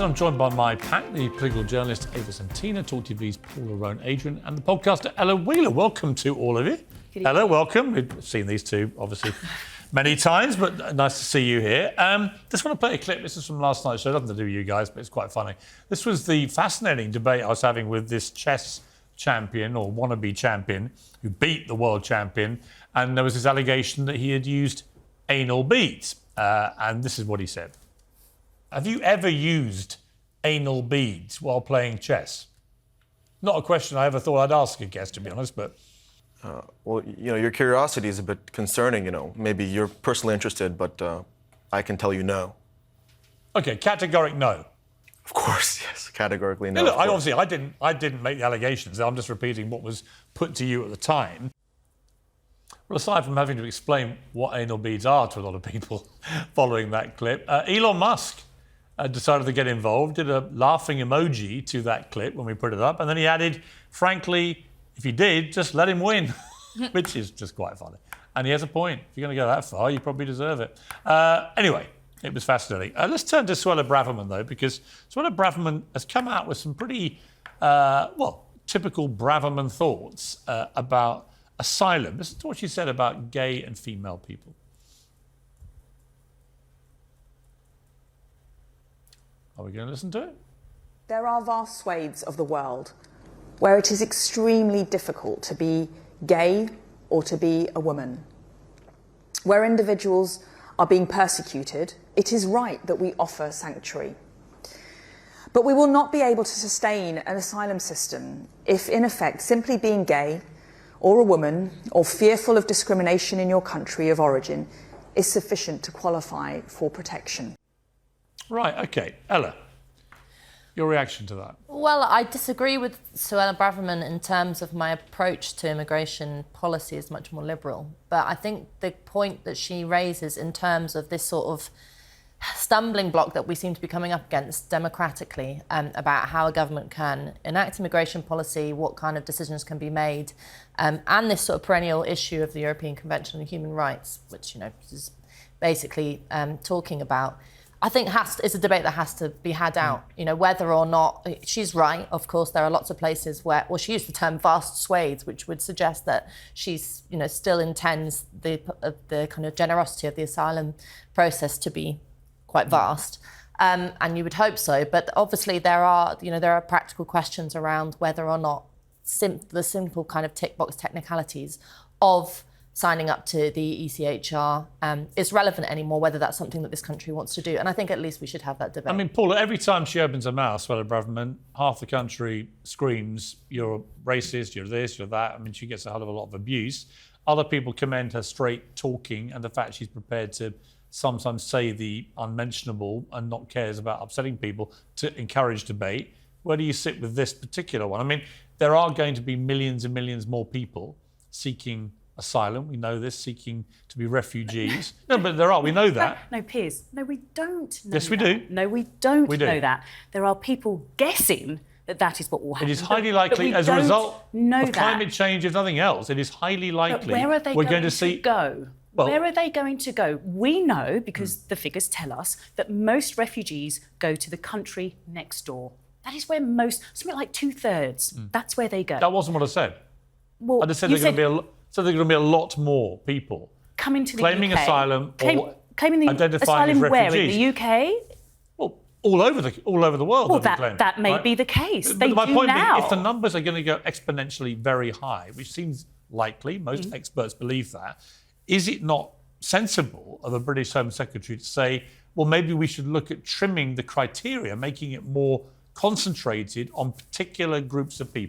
I'm joined by my pack, the political journalist Ava Santina, Talk TV's Paula Rowan Adrian, and the podcaster Ella Wheeler. Welcome to all of you. Ella, welcome. We've seen these two, obviously, many times, but nice to see you here. Just want to play a clip. This is from last night's show. Nothing to do with you guys, but it's quite funny. This was the fascinating debate I was having with this chess champion, or wannabe champion, who beat the world champion, and there was this allegation that he had used anal beads. And this is what he said. Have you ever used anal beads while playing chess? Not a question I ever thought I'd ask a guest, to be honest, but... Well, your curiosity is a bit concerning, Maybe you're personally interested, but I can tell you no. OK, categoric no. Of course, yes, categorically no. Look, I didn't make the allegations. I'm just repeating what was put to you at the time. Well, aside from having to explain what anal beads are to a lot of people following that clip, Elon Musk decided to get involved, did a laughing emoji to that clip when we put it up, and then he added, frankly, if he did, just let him win, which is just quite funny. And he has a point. If you're going to go that far, you probably deserve it. Anyway, it was fascinating. Let's turn to Suella Braverman, though, because Suella Braverman has come out with some pretty, typical Braverman thoughts about asylum. Listen to what she said about gay and female people. Are we going to listen to it? There are vast swathes of the world where it is extremely difficult to be gay or to be a woman. Where individuals are being persecuted, it is right that we offer sanctuary. But we will not be able to sustain an asylum system if, in effect, simply being gay or a woman or fearful of discrimination in your country of origin is sufficient to qualify for protection. Right, OK. Ella, your reaction to that? Well, I disagree with Suella Braverman in terms of my approach to immigration policy is much more liberal. But I think the point that she raises in terms of this sort of stumbling block that we seem to be coming up against democratically about how a government can enact immigration policy, what kind of decisions can be made, and this sort of perennial issue of the European Convention on Human Rights, which, is basically talking about, I think it's a debate that has to be had out, whether or not, she's right, of course, there are lots of places where, well, she used the term vast swathes, which would suggest that she's, still intends the kind of generosity of the asylum process to be quite vast. And you would hope so, but obviously there are practical questions around whether or not the simple kind of tick box technicalities of signing up to the ECHR is relevant anymore, whether that's something that this country wants to do. And I think at least we should have that debate. I mean, Paula, every time she opens her mouth, Suella Braverman, half the country screams, you're racist, you're this, you're that. I mean, she gets a hell of a lot of abuse. Other people commend her straight talking and the fact she's prepared to sometimes say the unmentionable and not cares about upsetting people to encourage debate. Where do you sit with this particular one? I mean, there are going to be millions and millions more people seeking asylum. We know this, seeking to be refugees. No, but there are. We know that. No, Piers. No, we don't know Yes, we that. do. No, we don't We do. know that. There are people guessing that is what will happen. It is highly likely, as a result of that. climate change, if nothing else, it is highly likely But where are they we're going to see... go? Well, where are they going to go? We know, because the figures tell us, that most refugees go to the country next door. That is where something like 2/3, that's where they go. that wasn't what I said. Well, I just said you there are going to be a lot more people coming to the claiming UK. asylum or claiming the identifying asylum as where? refugees. In the UK? Well, all over the world. Well, they'll be claiming, that may right? be the case. But They my do point now. being, if the numbers are going to go exponentially very high, which seems likely, most experts believe that, is it not sensible of a British Home Secretary to say, well, maybe we should look at trimming the criteria, making it more concentrated on particular groups of people?